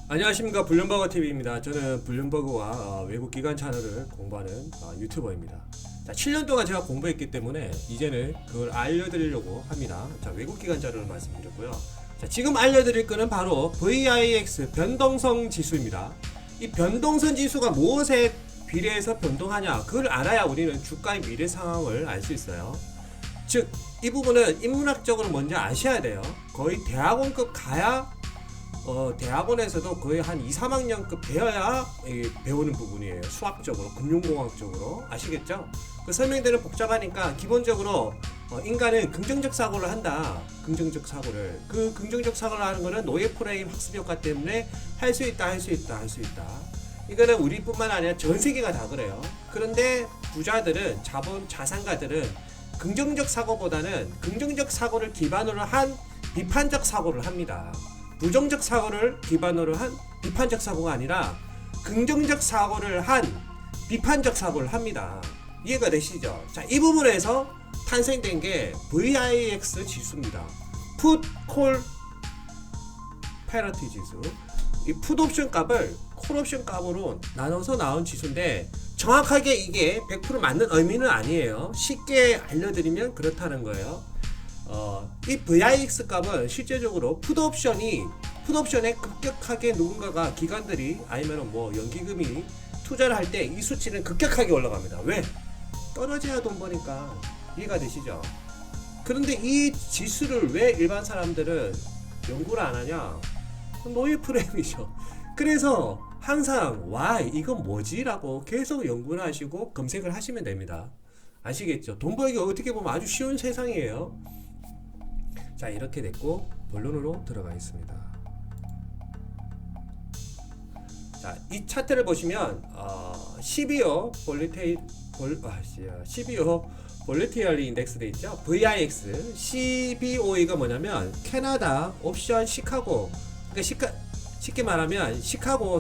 안녕하십니까, 블룸버그 TV입니다. 저는 블룸버그와 외국 기관 채널을 공부하는 유튜버입니다. 자, 7년 동안 제가 공부했기 때문에 이제는 그걸 알려드리려고 합니다. 자, 외국 기관 자료를 말씀드렸고요. 자, 지금 알려드릴 거는 바로 VIX 변동성 지수입니다. 이 변동성 지수가 무엇에 비례해서 변동하냐, 그걸 알아야 우리는 주가의 미래 상황을 알 수 있어요. 즉, 이 부분은 인문학적으로 먼저 아셔야 돼요. 거의 대학원급 가야 대학원에서도 거의 한 2, 3학년급 배워야 배우는 부분이에요. 수학적으로, 금융공학적으로. 아시겠죠? 그 설명들은 복잡하니까 기본적으로 인간은 긍정적 사고를 한다. 긍정적 사고를. 그 긍정적 사고를 하는 거는 노예 프레임 학습 효과 때문에 할 수 있다, 할 수 있다, 할 수 있다. 이거는 우리뿐만 아니라 전 세계가 다 그래요. 그런데 부자들은, 자산가들은 긍정적 사고보다는 긍정적 사고를 기반으로 한 비판적 사고를 합니다. 부정적 사고를 기반으로 한 비판적 사고가 아니라 긍정적 사고를 한 비판적 사고를 합니다. 이해가 되시죠? 자, 이 부분에서 탄생된 게 VIX 지수입니다. Put Call Parity 지수. 이 Put 옵션 값을 Call 옵션 값으로 나눠서 나온 지수인데 정확하게 이게 100% 맞는 의미는 아니에요. 쉽게 알려드리면 그렇다는 거예요. 이 VIX 값은 실제적으로 풋옵션에 급격하게 누군가가 기관들이 아니면 뭐 연기금이 투자를 할 때 이 수치는 급격하게 올라갑니다. 왜? 떨어져야 돈 버니까. 이해가 되시죠? 그런데 이 지수를 왜 일반 사람들은 연구를 안 하냐? 노예 프레임이죠. 그래서 항상 와, 이건 뭐지? 라고 계속 연구를 하시고 검색을 하시면 됩니다. 아시겠죠? 돈 벌기 어떻게 보면 아주 쉬운 세상이에요. 자, 이렇게 됐고 본론으로 들어가겠습니다. 자, 이 차트를 보시면 12호 볼리티얼리 인덱스 돼 있죠. VIX CBOE가 뭐냐면 캐나다 옵션 시카고, 그러니까 쉽게 말하면 시카고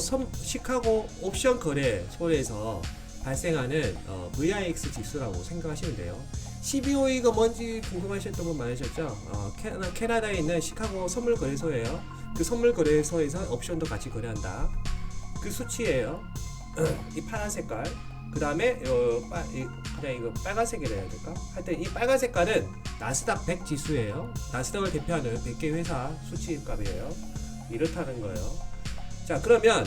옵션 거래소에서 발생하는 VIX 지수라고 생각하시면 돼요. CBOE가 뭔지 궁금하셨던 분 많으셨죠? 캐나다에 있는 시카고 선물 거래소예요. 그 선물 거래소에서 옵션도 같이 거래한다. 그 수치예요. 이 파란 색깔. 그 다음에 그냥 이거 빨간색이라 해야 될까? 하여튼 이 빨간 색깔은 나스닥 100 지수예요. 나스닥을 대표하는 100개 회사 수치 값이에요. 이렇다는 거예요. 자, 그러면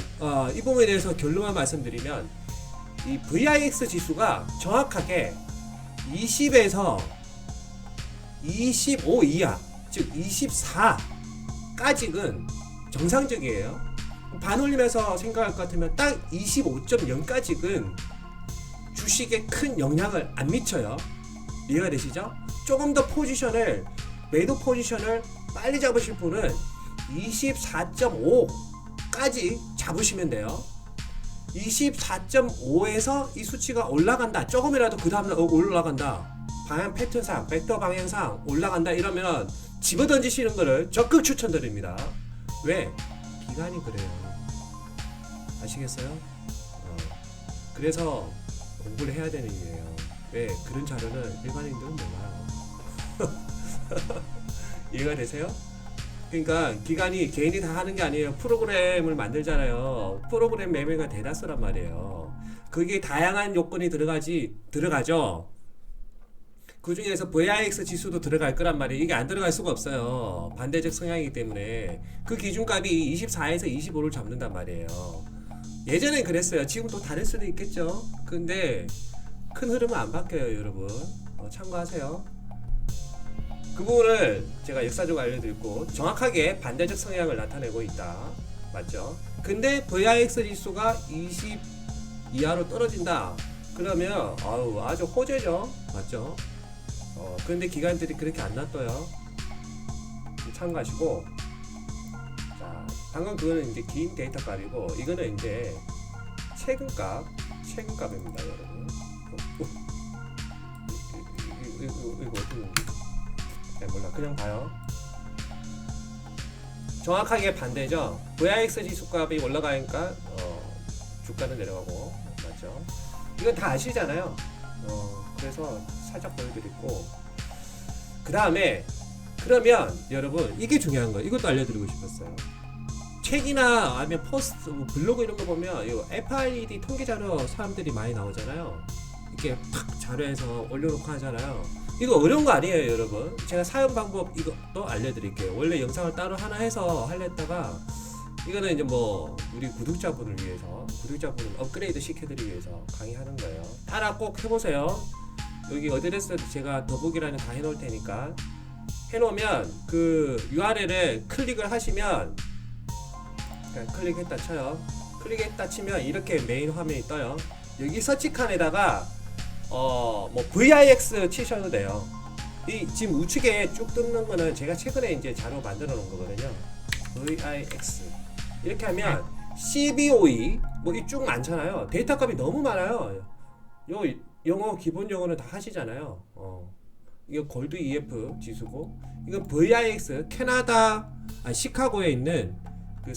이 부분에 대해서 결론만 말씀드리면 이 VIX 지수가 정확하게 20에서 25 이하, 즉 24까지는 정상적이에요. 반올림해서 생각할 것 같으면 딱 25.0까지는 주식에 큰 영향을 안 미쳐요. 이해가 되시죠? 조금 더 매도 포지션을 빨리 잡으실 분은 24.5까지 잡으시면 돼요. 24.5에서 이 수치가 올라간다, 조금이라도 그 다음날 올라간다, 방향 패턴상, 벡터 방향상 올라간다 이러면 집어던지시는 거를 적극 추천드립니다. 왜? 기간이 그래요. 아시겠어요? 그래서 공부를 해야 되는 이유예요. 왜? 그런 자료는 일반인들은 몰라요. 이해가 되세요? 그러니까 기관이 개인이 다 하는 게 아니에요. 프로그램을 만들잖아요. 프로그램 매매가 대다수란 말이에요. 그게 다양한 요건이 들어가죠. 그 중에서 VIX 지수도 들어갈 거란 말이에요. 이게 안 들어갈 수가 없어요. 반대적 성향이기 때문에 그 기준값이 24에서 25를 잡는단 말이에요. 예전엔 그랬어요. 지금 또 다를 수도 있겠죠. 근데 큰 흐름은 안 바뀌어요, 여러분. 참고하세요. 그 부분을 제가 역사적으로 알려드리고 정확하게 반대적 성향을 나타내고 있다. 맞죠? 근데 VIX 지수가 20 이하로 떨어진다. 그러면 아주 호재죠. 맞죠? 그런데 기관들이 그렇게 안 놔둬요. 참고하시고. 자, 방금 그거는 이제 긴 데이터 값이고 이거는 이제 최근값입니다, 여러분. 이거 어떤 몰라, 그냥 봐요. 정확하게 반대죠. VIX 지수값이 올라가니까 주가는 내려가고, 맞죠? 이건 다 아시잖아요. 그래서 살짝 보여드리고, 그 다음에 그러면 여러분 이게 중요한 거예요. 이것도 알려드리고 싶었어요. 책이나 아니면 포스트, 뭐 블로그 이런 거 보면 이 FID 통계 자료 사람들이 많이 나오잖아요. 이렇게 탁 자료에서 올려놓고 하잖아요. 이거 어려운 거 아니에요, 여러분. 제가 사용 방법 이것도 알려드릴게요. 원래 영상을 따로 하나 해서 하려다가 이거는 이제 뭐 우리 구독자분을 위해서, 구독자분을 업그레이드 시켜드리기 위해서 강의하는 거예요. 따라 꼭 해보세요. 여기 어드레스 제가 더보기란에 다 해놓을 테니까 해놓으면 그 URL을 클릭을 하시면, 그냥 클릭했다 쳐요. 클릭했다 치면 이렇게 메인 화면이 떠요. 여기 서치칸에다가 뭐 VIX 치셔도 돼요. 이 지금 우측에 쭉 뜨는 거는 제가 최근에 이제 자료 만들어 놓은 거거든요. VIX 이렇게 하면 CBOE 뭐 이 쭉 많잖아요. 데이터 값이 너무 많아요. 요 영어 기본 영어는 다 하시잖아요. 이거 골드 EF 지수고, 이건 VIX 캐나다 시카고에 있는 그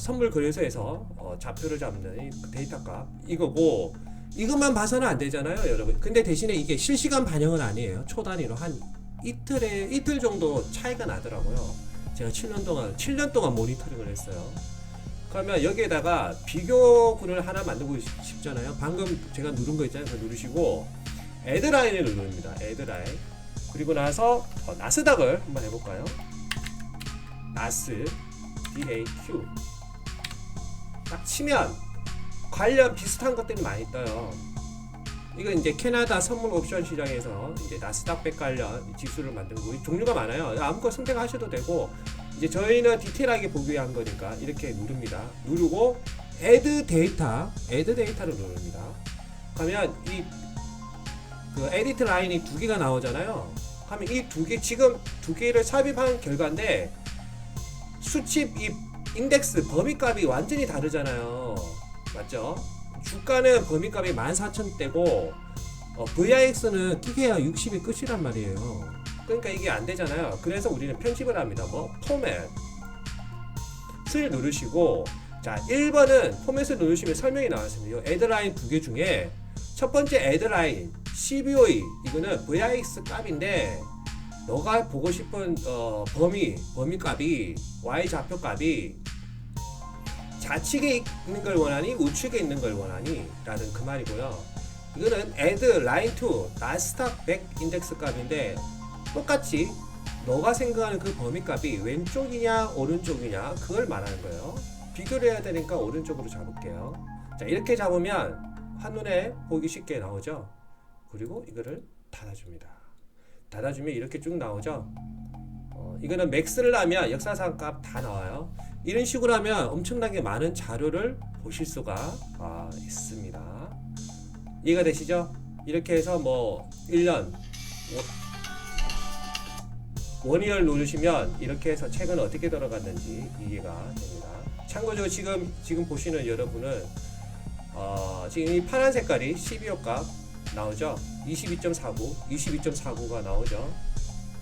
선물 거래소에서 좌표를 잡는 이 데이터 값 이거고, 이것만 봐서는 안 되잖아요, 여러분. 근데 대신에 이게 실시간 반영은 아니에요. 초 단위로 한 이틀 정도 차이가 나더라고요. 제가 7년 동안 모니터링을 했어요. 그러면 여기에다가 비교군을 하나 만들고 싶잖아요. 방금 제가 누른 거 있잖아요. 그거 누르시고 애드라인을 누릅니다. 애드라인. 그리고 나서 나스닥을 한번 해볼까요? 나스 DAQ 딱 치면 관련 비슷한 것들이 많이 떠요. 이건 이제 캐나다 선물 옵션 시장에서 이제 나스닥 100 관련 지수를 만들고, 종류가 많아요. 아무거나 선택하셔도 되고, 이제 저희는 디테일하게 보기 위한 거니까 이렇게 누릅니다. 누르고 애드 데이터를 누릅니다. 그러면 이 그 에디트 라인이 두 개가 나오잖아요. 하면 이 두 개, 지금 두 개를 삽입한 결과인데 수칩 이 인덱스 범위값이 완전히 다르잖아요. 맞죠? 주가는 범위값이 14,000대고 VIX는 끼게야 60이 끝이란 말이에요. 그러니까 이게 안 되잖아요. 그래서 우리는 편집을 합니다. 뭐 포맷을 누르시고, 자 1번은 포맷을 누르시면 설명이 나왔습니다. 이 애드라인 두 개 중에 첫 번째 애드라인 CBOE 이거는 VIX 값인데, 너가 보고 싶은 범위값이 Y 좌표 값이 좌측에 있는 걸 원하니 우측에 있는 걸 원하니 라는 그 말이고요. 이거는 add line to 나스닥 100 인덱스 값인데, 똑같이 너가 생각하는 그 범위값이 왼쪽이냐 오른쪽이냐 그걸 말하는 거예요. 비교를 해야 되니까 오른쪽으로 잡을게요. 자 이렇게 잡으면 한눈에 보기 쉽게 나오죠. 그리고 이거를 닫아줍니다. 닫아주면 이렇게 쭉 나오죠. 이거는 맥스를 하면 역사상 값 다 나와요. 이런 식으로 하면 엄청나게 많은 자료를 보실 수가 있습니다. 이해가 되시죠? 이렇게 해서 뭐 1년 원이얼 누르시면 이렇게 해서 책은 어떻게 들어갔는지 이해가 됩니다. 참고적으로 지금 보시는 여러분은 지금 이 파란 색깔이 12호 값 나오죠. 22.49, 22.49가 나오죠.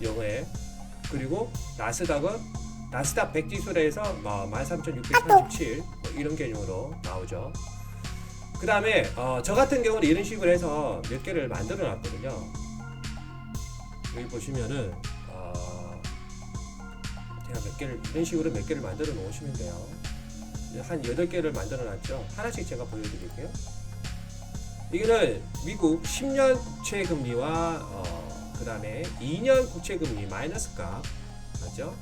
영어에. 그리고 나스닥은 나스닥 100 지수로 해서 13,637 뭐 이런 개념으로 나오죠. 그 다음에 저 같은 경우는 이런 식으로 해서 몇 개를 만들어 놨거든요. 여기 보시면은 제가 몇 개를 이런 식으로 몇 개를 만들어 놓으시면 돼요. 한 8개를 만들어 놨죠. 하나씩 제가 보여드릴게요. 이거는 미국 10년 국채 금리와 그 다음에 2년 국채 금리 마이너스 값 맞죠?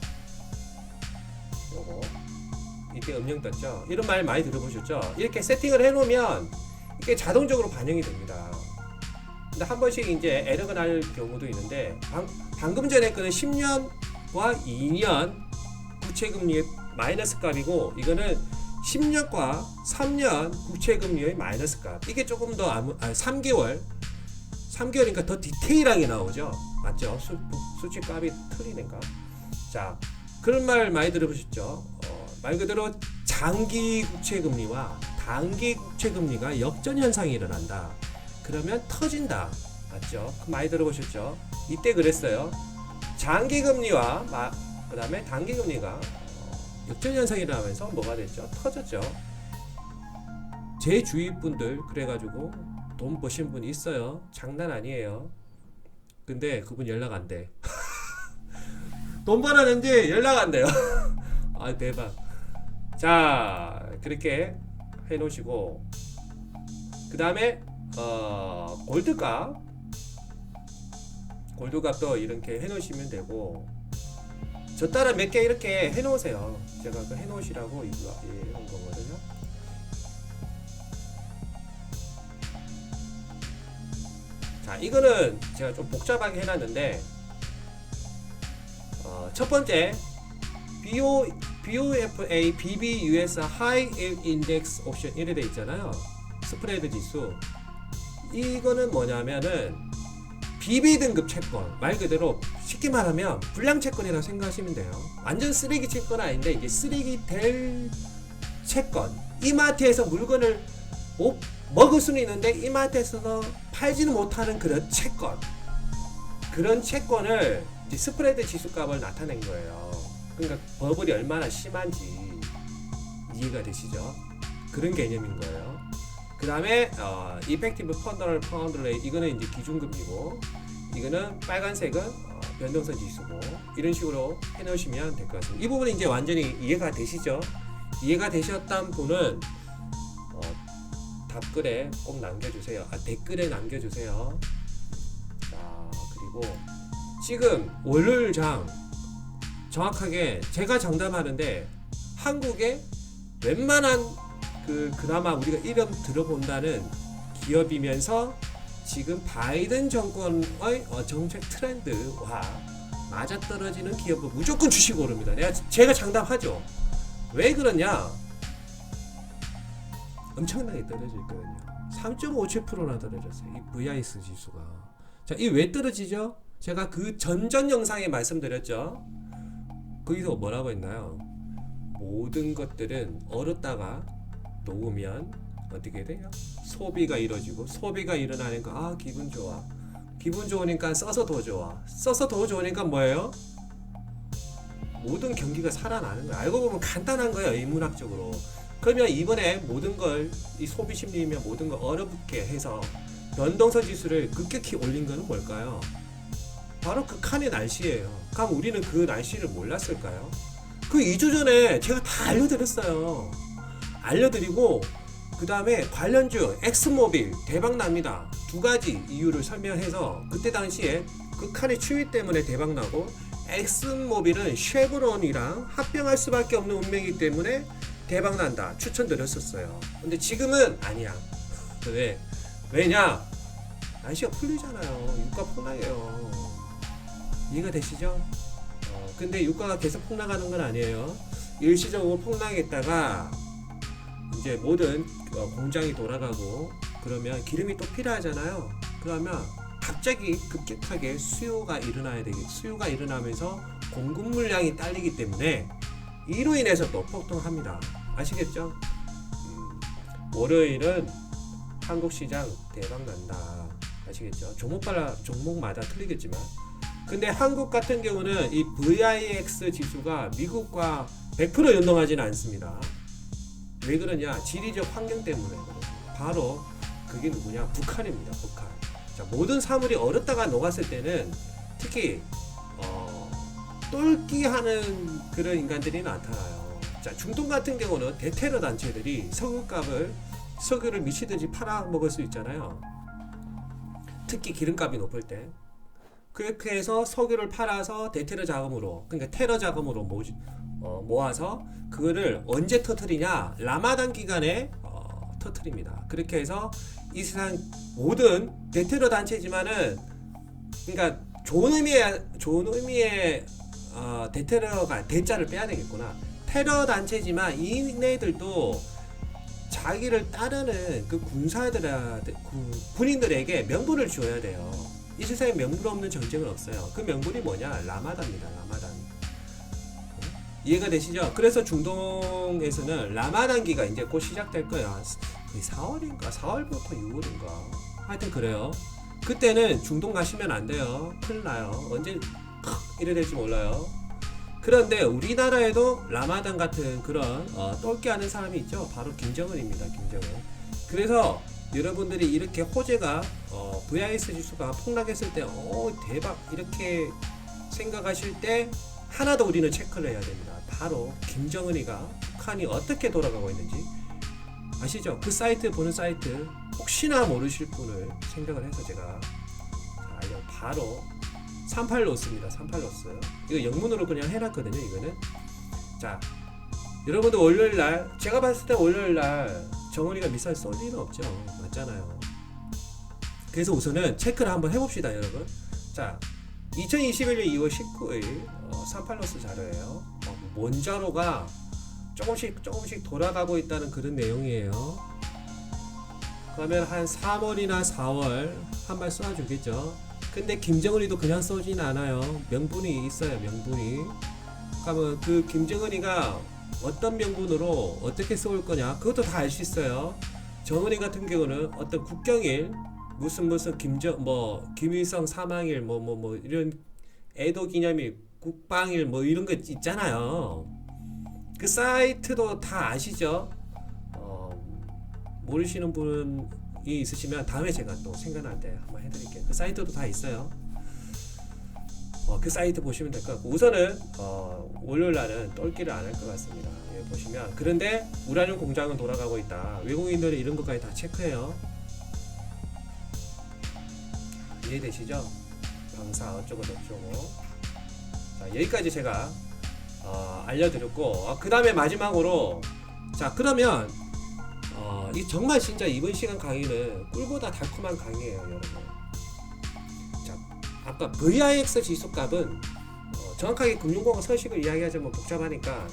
요거 이렇게 음영 떴죠. 이런 말 많이 들어보셨죠? 이렇게 세팅을 해놓으면 이게 자동적으로 반영이 됩니다. 근데 한 번씩 이제 에러가 날 경우도 있는데, 방금 전에 거는 10년과 2년 국채금리의 마이너스 값이고, 이거는 10년과 3년 국채금리의 마이너스 값. 이게 조금 더 3개월이니까 더 디테일하게 나오죠. 맞죠? 수치 값이 틀리는가? 자, 그런 말 많이 들어보셨죠? 말 그대로 장기 국채금리와 단기 국채금리가 역전 현상이 일어난다. 그러면 터진다. 맞죠? 많이 들어보셨죠? 이때 그랬어요. 장기 금리와 그 다음에 단기 금리가 역전 현상이 일어나면서 뭐가 됐죠? 터졌죠. 제 주위 분들 그래가지고 돈 버신 분이 있어요. 장난 아니에요. 근데 그분 연락 안 돼. 돈 벌었는지 연락 안 돼요. 아 대박. 자, 그렇게 해 놓으시고, 그 다음에 골드값도 이렇게 해 놓으시면 되고, 저 따라 몇 개 이렇게 해 놓으세요. 제가 그 해 놓으시라고 이런 거거든요. 자, 이거는 제가 좀 복잡하게 해놨는데, 첫 번째 BOFA BBUS High Yield Index 옵션 이래 돼 있잖아요. 스프레드 지수. 이거는 뭐냐면은 BB 등급 채권, 말 그대로 쉽게 말하면 불량 채권이라고 생각하시면 돼요. 완전 쓰레기 채권 아닌데 이게 쓰레기 될 채권. 이마트에서 물건을 먹을 수는 있는데 이마트에서 팔지는 못하는 그런 채권. 그런 채권을 이제 스프레드 지수값을 나타낸 거예요. 그러니까 버블이 얼마나 심한지 이해가 되시죠? 그런 개념인 거예요. 그 다음에 이펙티브 펀더럴 파운드 레이트, 이거는 이제 기준금리고, 이거는 빨간색은 변동성 지수고, 이런 식으로 해놓으시면 될 것 같습니다. 이 부분은 이제 완전히 이해가 되시죠? 이해가 되셨던 분은 댓글에 꼭 남겨주세요. 댓글에 남겨주세요. 자, 그리고 지금 월요일장 정확하게 제가 장담하는데 한국에 웬만한 그나마 우리가 이름 들어본다는 기업이면서 지금 바이든 정권의 정책 트렌드와 맞아떨어지는 기업은 무조건 주식 오릅니다. 제가 장담하죠. 왜 그러냐? 엄청나게 떨어질 거거든요. 3.57%나 떨어졌어요. 이 VIX 지수가. 자, 이 왜 떨어지죠? 제가 그 전전 영상에 말씀드렸죠. 거기서 뭐라고 했나요? 모든 것들은 얼었다가 녹으면 어떻게 돼요? 소비가 이루어지고, 소비가 일어나니까 기분 좋아. 기분 좋으니까 써서 더 좋아. 써서 더 좋으니까 뭐예요? 모든 경기가 살아나는 거야. 알고 보면 간단한 거예요, 인문학적으로. 그러면 이번에 모든 걸, 이 소비 심리면 모든 걸 얼어붙게 해서 변동성 지수를 급격히 올린 거는 뭘까요? 바로 극한의 날씨예요. 그럼 우리는 그 날씨를 몰랐을까요? 그 2주 전에 제가 다 알려드렸어요. 알려드리고, 그 다음에 관련주 엑스모빌 대박납니다. 두 가지 이유를 설명해서, 그때 당시에 극한의 추위 때문에 대박나고, 엑스모빌은 쉐브론이랑 합병할 수밖에 없는 운명이기 때문에 대박난다 추천드렸었어요. 근데 지금은 아니야. 왜? 왜냐? 날씨가 풀리잖아요. 유가 폭락해요. 이해가 되시죠? 근데 유가가 계속 폭락하는 건 아니에요. 일시적으로 폭락했다가 이제 모든 공장이 돌아가고 그러면 기름이 또 필요하잖아요. 그러면 갑자기 급격하게 수요가 일어나야 되겠죠. 수요가 일어나면서 공급 물량이 딸리기 때문에 이로 인해서 또 폭등합니다. 아시겠죠? 월요일은 한국 시장 대박 난다. 아시겠죠? 종목마다 틀리겠지만, 근데 한국 같은 경우는 이 VIX 지수가 미국과 100% 연동하지는 않습니다. 왜 그러냐? 지리적 환경 때문에. 바로 그게 누구냐? 북한입니다. 북한. 자, 모든 사물이 얼었다가 녹았을 때는 특히 똘끼하는 그런 인간들이 나타나요. 자, 중동 같은 경우는 대테러 단체들이 석유를 미치듯이 팔아먹을 수 있잖아요. 특히 기름값이 높을 때. 그렇게 해서 석유를 팔아서 대테러 자금으로, 그러니까 테러 자금으로 모아서 그거를 언제 터트리냐? 라마단 기간에 터트립니다. 그렇게 해서 이 세상 모든 대테러 단체지만은, 그러니까 좋은 의미의 대테러가 대자를 빼야 되겠구나. 테러 단체지만 이네들도 자기를 따르는 그 군인들에게 명분을 주어야 돼요. 이 세상에 명분 없는 전쟁은 없어요. 그 명분이 뭐냐? 라마단입니다. 라마단. 이해가 되시죠? 그래서 중동에서는 라마단기가 이제 곧 시작될 거야. 4월인가? 4월부터 6월인가? 하여튼 그래요. 그때는 중동 가시면 안 돼요. 큰일 나요. 언제 이래 될지 몰라요. 그런데 우리나라에도 라마단 같은 그런 똘끼 하는 사람이 있죠. 바로 김정은입니다. 김정은. 그래서 여러분들이 이렇게 호재가 VIX 지수가 폭락했을 때 대박 이렇게 생각하실 때 하나 더 우리는 체크를 해야 됩니다. 바로 김정은이가 북한이 어떻게 돌아가고 있는지 아시죠? 그 사이트 보는 사이트 혹시나 모르실 분을 생각을 해서 제가 이거 바로 38로스입니다. 38로스. 이거 영문으로 그냥 해놨거든요. 이거는. 자, 여러분들 월요일날 제가 봤을 때 월요일날 정은이가 미사일 쏠 리는 없죠. 맞잖아요. 그래서 우선은 체크를 한번 해봅시다, 여러분. 자, 2021년 2월 19일 38로스 자료예요. 원자로가 조금씩 돌아가고 있다는 그런 내용이에요. 그러면 한 3월이나 4월 한 발 쏴주겠죠. 근데 김정은이도 그냥 쏘진 않아요. 명분이 있어요. 명분이. 그러면 그 김정은이가 어떤 명분으로 어떻게 쏠 거냐 그것도 다 알 수 있어요. 정은이 같은 경우는 어떤 국경일 무슨 김일성 사망일 뭐 이런 애도 기념일 국방일 뭐 이런 거 있잖아요. 그 사이트도 다 아시죠? 모르시는 분이 있으시면 다음에 제가 또 생각날 때 한번 해드릴게요. 그 사이트도 다 있어요. 그 사이트 보시면 될 것 같고 우선은 월요일날은 똘끼를 안 할 것 같습니다. 예, 보시면 그런데 우라늄 공장은 돌아가고 있다. 외국인들이 이런 것까지 다 체크해요. 이해되시죠? 방사 어쩌고 저쩌고. 자, 여기까지 제가 알려드렸고 그 다음에 마지막으로 자 그러면 이 정말 진짜 이번 시간 강의는 꿀보다 달콤한 강의예요, 여러분. 자, 아까 VIX 지수값은 정확하게 금융공학 서식을 이야기하자면 복잡하니까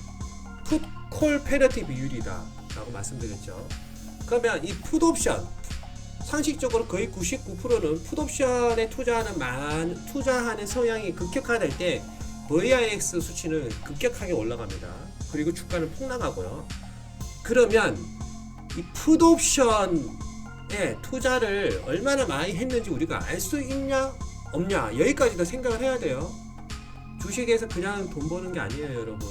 풋콜 페러티 비율이다 라고 말씀드렸죠. 그러면 이 풋옵션 상식적으로 거의 99%는 풋옵션에 투자하는 성향이 극격화될 때 VIX 수치는 급격하게 올라갑니다. 그리고 주가는 폭락하고요. 그러면 이 풋옵션에 투자를 얼마나 많이 했는지 우리가 알 수 있냐 없냐 여기까지도 생각을 해야 돼요. 주식에서 그냥 돈 버는 게 아니에요, 여러분.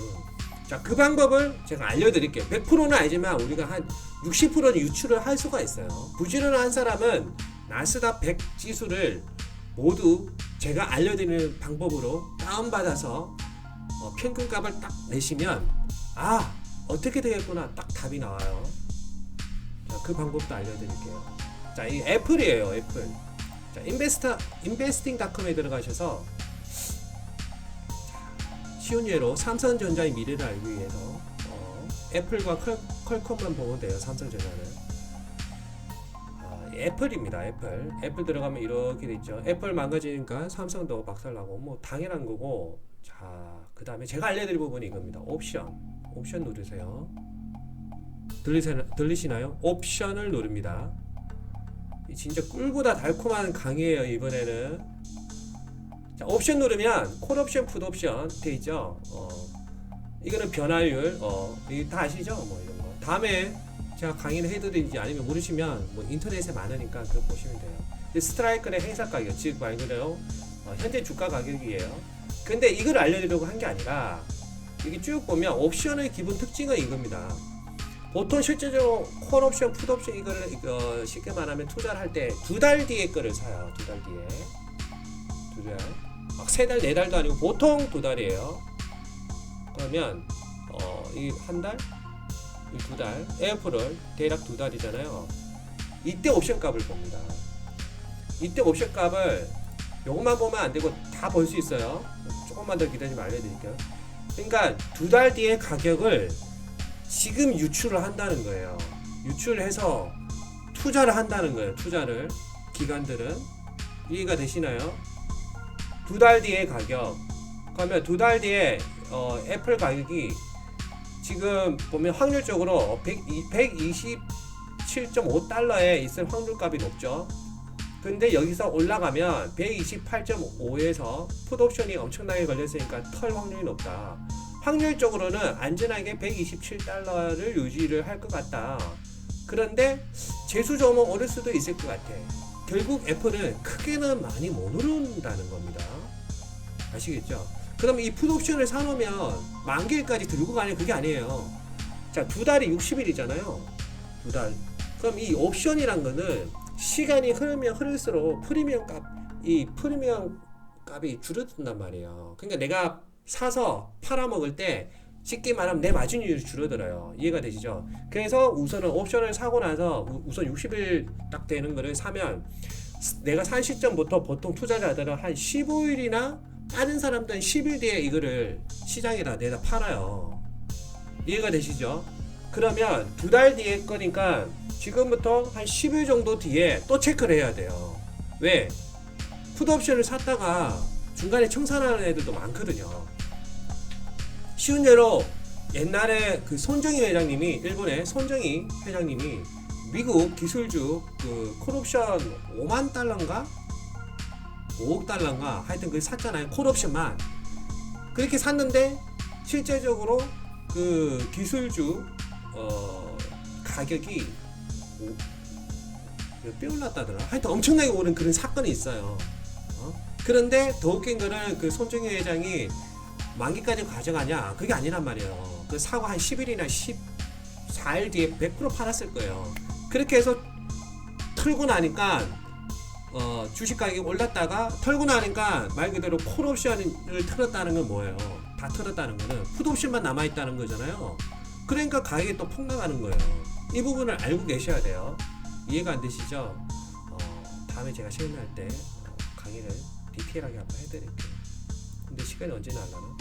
자, 그 방법을 제가 알려드릴게요. 100%는 아니지만 우리가 한 60%는 유출을 할 수가 있어요. 부지런한 사람은 나스닥 100 지수를 모두 제가 알려드리는 방법으로 다운받아서 평균값을 딱 내시면 어떻게 되겠구나 딱 답이 나와요. 자, 그 방법도 알려드릴게요. 자, 이 애플이에요, 애플. 자, investing.com에 들어가셔서 쉬운 예로 삼성전자의 미래를 알기 위해서 애플과 퀄컴만 보면 돼요. 삼성전자는 애플입니다. 애플 들어가면 이렇게 돼 있죠. 애플 망가지니까 삼성도 박살나고 뭐 당연한 거고. 자, 그 다음에 제가 알려드릴 부분이 이겁니다. 옵션 누르세요. 들리시나요? 옵션을 누릅니다. 진짜 꿀보다 달콤한 강의예요, 이번에는. 자, 옵션 누르면 콜옵션, 풋옵션 돼 있죠. 이거는 변화율, 이거 다 아시죠? 뭐 이런 거. 다음에 제가 강의를 해드리는지 아니면 모르시면 뭐 인터넷에 많으니까 그거 보시면 돼요. 스트라이크의 행사 가격, 즉 말 그대로 현재 주가 가격이에요. 근데 이걸 알려드리려고 한 게 아니라 여기 쭉 보면 옵션의 기본 특징은 이겁니다. 보통 실제적으로 콜옵션, 풋옵션 이거 쉽게 말하면 투자를 할 때 2달 뒤에 거를 사요. 2달 뒤에. 2달. 막 3달, 4달도 아니고 보통 2달이에요. 그러면 이 한 달? 이 2달. 애플을 대략 2달이잖아요. 이때 옵션 값을 봅니다. 이때 옵션 값을 요것만 보면 안 되고 다 볼 수 있어요. 조금만 더 기다리면 알려드릴게요. 그러니까 2달 뒤에 가격을 지금 유출을 한다는 거예요. 유출해서 투자를 한다는 거예요. 투자를 기관들은 이해가 되시나요? 2달 뒤에 가격. 그러면 2달 뒤에 애플 가격이 지금 보면 확률적으로 127.5달러에 있을 확률값이 높죠. 근데 여기서 올라가면 128.5에서 풋옵션이 엄청나게 걸렸으니까 털 확률이 높다. 확률적으로는 안전하게 127달러를 유지를 할 것 같다. 그런데 재수 좀 오를 수도 있을 것 같아. 결국 애플은 크게는 많이 못 오른다는 겁니다. 아시겠죠? 그럼 이 풋옵션을 사놓으면 만기일까지 들고 가는 그게 아니에요. 자, 2달이 60일이잖아요. 2달. 그럼 이 옵션이란 거는 시간이 흐르면 흐를수록 프리미엄 값이 줄어든단 말이에요. 그러니까 내가 사서 팔아먹을 때 쉽게 말하면 내 마진율이 줄어들어요. 이해가 되시죠? 그래서 우선은 옵션을 사고 나서 우선 60일 딱 되는 거를 사면 내가 산 시점부터 보통 투자자들은 한 15일이나 다른 사람들은 10일 뒤에 이거를 시장에다 내다 팔아요. 이해가 되시죠? 그러면 두 달 뒤에 거니까 지금부터 한 10일 정도 뒤에 또 체크를 해야 돼요. 왜? 풋옵션을 샀다가 중간에 청산하는 애들도 많거든요. 쉬운 예로 옛날에 그 손정희 회장님이, 일본의 손정희 회장님이 미국 기술주 그 콜옵션 5만 달러인가 5억 달러인가 하여튼 그 샀잖아요. 콜옵션만 그렇게 샀는데 실제적으로 그 기술주 가격이 몇 배 올랐다더라. 하여튼 엄청나게 오른 그런 사건이 있어요. 그런데 더 웃긴 거는 그 손정희 회장이 만기까지 가져가냐? 그게 아니란 말이에요. 그 사고 한 10일이나 14일 뒤에 100% 팔았을 거예요. 그렇게 해서 털고 나니까 주식 가격이 올랐다가 털고 나니까 말 그대로 콜옵션을 틀었다는 건 뭐예요? 다 틀었다는 거는 풋옵션만 남아있다는 거잖아요. 그러니까 가격이 또 폭락하는 거예요. 이 부분을 알고 계셔야 돼요. 이해가 안 되시죠? 다음에 제가 시간 날 때 강의를 디테일하게 한번 해드릴게요. 근데 시간이 언제 날라나?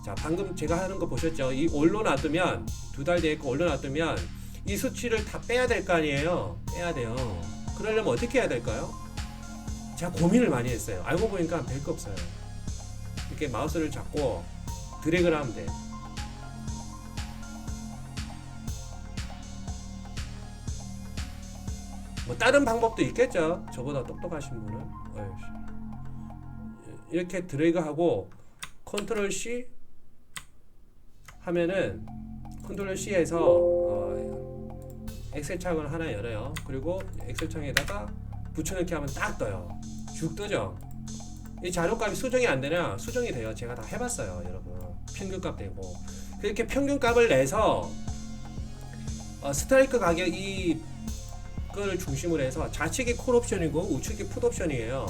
자, 방금 제가 하는 거 보셨죠? 이 올려놔두면 두 달 뒤에 거 올려놔두면 이 수치를 다 빼야 될 거 아니에요? 빼야 돼요. 그러려면 어떻게 해야 될까요? 제가 고민을 많이 했어요. 알고 보니까 별거 없어요. 이렇게 마우스를 잡고 드래그를 하면 돼. 뭐 다른 방법도 있겠죠. 저보다 똑똑하신 분은. 이렇게 드래그하고 컨트롤 C 하면은 컨트롤 C에서 엑셀 창을 하나 열어요. 그리고 엑셀 창에다가 붙여넣기 하면 딱 떠요. 쭉 뜨죠. 이 자료값이 수정이 안 되냐? 수정이 돼요. 제가 다 해봤어요, 여러분. 평균값 되고. 그렇게 평균값을 내서 스트라이크 가격 이걸 중심으로 해서 좌측이 콜옵션이고 우측이 풋옵션이에요.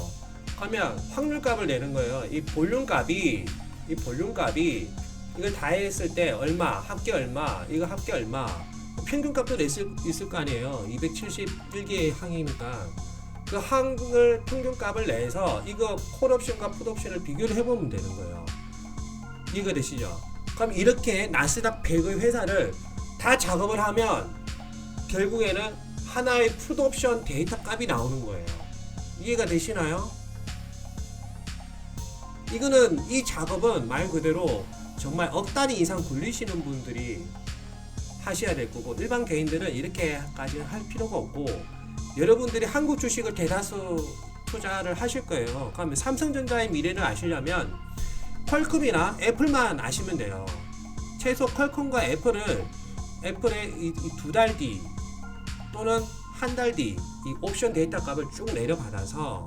그러면 확률값을 내는 거예요. 이 볼륨값이 이걸 다 했을 때 얼마, 합계 얼마, 이거 합계 얼마, 평균값도 있을 거 아니에요. 271개의 항이니까 그 항을 평균값을 내서 이거 콜옵션과 풋옵션을 비교를 해보면 되는 거예요. 이해가 되시죠? 그럼 이렇게 나스닥 100의 회사를 다 작업을 하면 결국에는 하나의 풋옵션 데이터 값이 나오는 거예요. 이해가 되시나요? 이거는 이 작업은 말 그대로 정말 억 단위 이상 굴리시는 분들이 하셔야 될 거고 일반 개인들은 이렇게까지 할 필요가 없고 여러분들이 한국 주식을 대다수 투자를 하실 거예요. 그러면 삼성전자의 미래를 아시려면 퀄컴이나 애플만 아시면 돼요. 최소 퀄컴과 애플의 이 두 달 뒤 또는 한 달 뒤 이 옵션 데이터 값을 쭉 내려받아서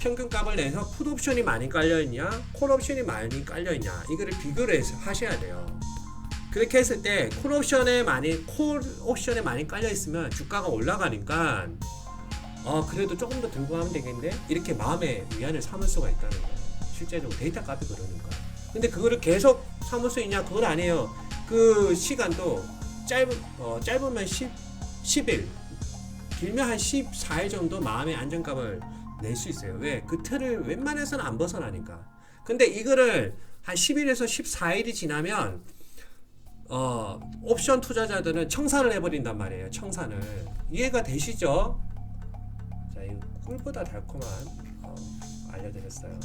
평균값을 내서 풋옵션이 많이 깔려있냐 콜옵션이 많이 깔려있냐 이거를 비교를 해서 하셔야 돼요. 그렇게 했을 때 콜옵션에 많이 깔려있으면 주가가 올라가니까 그래도 조금 더 들고 가면 되겠는데 이렇게 마음의 위안을 삼을 수가 있다는 거예요. 실제적으로 데이터 값이 그러니까. 근데 그거를 계속 삼을 수 있냐 그건 아니에요. 그 시간도 짧으면 10일 길면 한 14일 정도 마음의 안정감을 낼 수 있어요. 왜? 그 틀을 웬만해서는 안 벗어나니까. 근데 이거를 한 10일에서 14일이 지나면 옵션 투자자들은 청산을 해버린단 말이에요. 청산을. 이해가 되시죠? 자, 이 꿀보다 달콤한 알려드렸어요.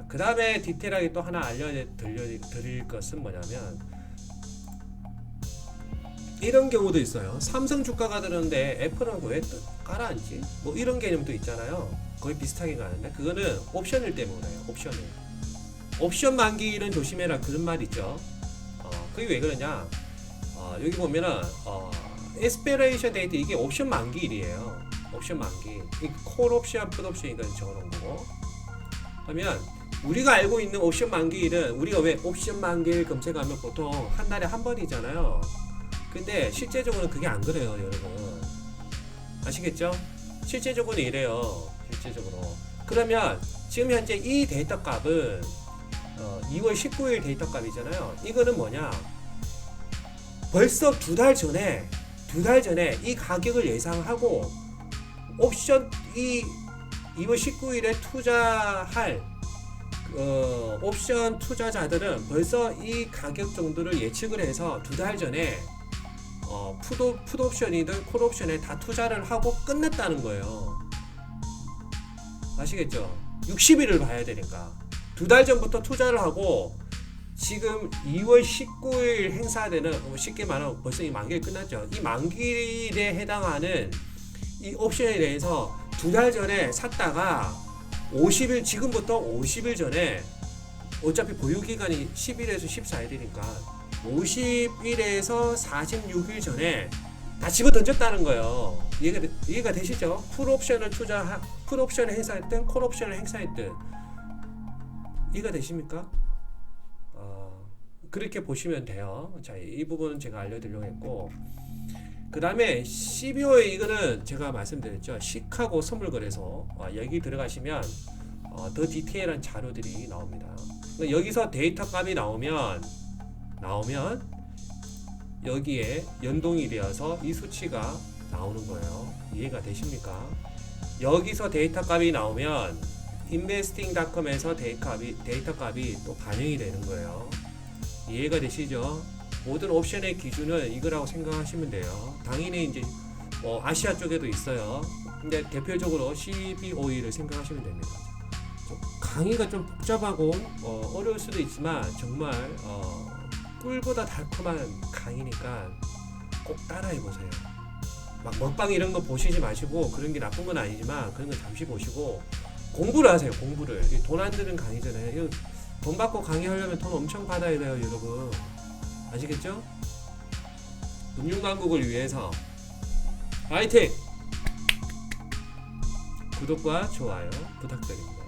그 다음에 디테일하게 또 하나 알려드릴 것은 뭐냐면 이런 경우도 있어요. 삼성 주가가 드는데 애플은 왜 가라앉지? 뭐 이런 개념도 있잖아요. 거의 비슷하게 가는데 그거는 옵션일 때문에요. 옵션 만기일은 조심해라 그런 말 있죠. 그게 왜 그러냐? 여기 보면은 expiration date 이게 옵션 만기일이에요. 옵션 만기. 콜 옵션, 풋 옵션 이건 적어놓은 거고. 그러면 우리가 알고 있는 옵션 만기일은 우리가 왜 옵션 만기일 검색하면 보통 한 달에 한 번이잖아요. 근데 실제적으로는 그게 안 그래요, 여러분. 아시겠죠? 실제적으로는 이래요. 실제적으로. 그러면 지금 현재 이 데이터 값은 2월 19일 데이터 값이잖아요. 이거는 뭐냐? 벌써 두 달 전에 이 가격을 예상하고 옵션 2월 19일에 투자할 옵션 투자자들은 벌써 이 가격 정도를 예측을 해서 두 달 전에 풋옵션이든 콜옵션에 다 투자를 하고 끝냈다는 거예요. 아시겠죠? 60일을 봐야 되니까 두 달 전부터 투자를 하고 지금 2월 19일 행사되는, 쉽게 말하면 벌써 이 만기일 끝났죠. 이 만기일에 해당하는 이 옵션에 대해서 두 달 전에 샀다가 50일, 지금부터 50일 전에, 어차피 보유기간이 10일에서 14일이니까 50일에서 46일 전에 다 집어 던졌다는 거예요. 이해가 되시죠? 풀옵션을 행사했든 콜옵션을 행사했든 이해가 되십니까? 그렇게 보시면 돼요. 자, 이 부분은 제가 알려드리려고 했고, 그 다음에 12호에 이거는 제가 말씀드렸죠. 시카고 선물거래소, 여기 들어가시면 더 디테일한 자료들이 나옵니다. 여기서 데이터 값이 나오면 여기에 연동이 되어서 이 수치가 나오는 거예요. 이해가 되십니까? 여기서 데이터 값이 나오면 investing.com에서 데이터 값이 또 반영이 되는 거예요. 이해가 되시죠? 모든 옵션의 기준은 이거라고 생각하시면 돼요. 당연히 이제 아시아 쪽에도 있어요. 근데 대표적으로 CBOE를 생각하시면 됩니다. 강의가 좀 복잡하고 어려울 수도 있지만 정말 꿀보다 달콤한 강의니까 꼭 따라해 보세요. 막 먹방 이런 거 보시지 마시고, 그런 게 나쁜 건 아니지만 그런 거 잠시 보시고 공부를 하세요. 공부를. 돈 안 드는 강의잖아요. 돈 받고 강의하려면 돈 엄청 받아야 돼요, 여러분. 아시겠죠? 금융강국을 위해서 화이팅! 구독과 좋아요 부탁드립니다.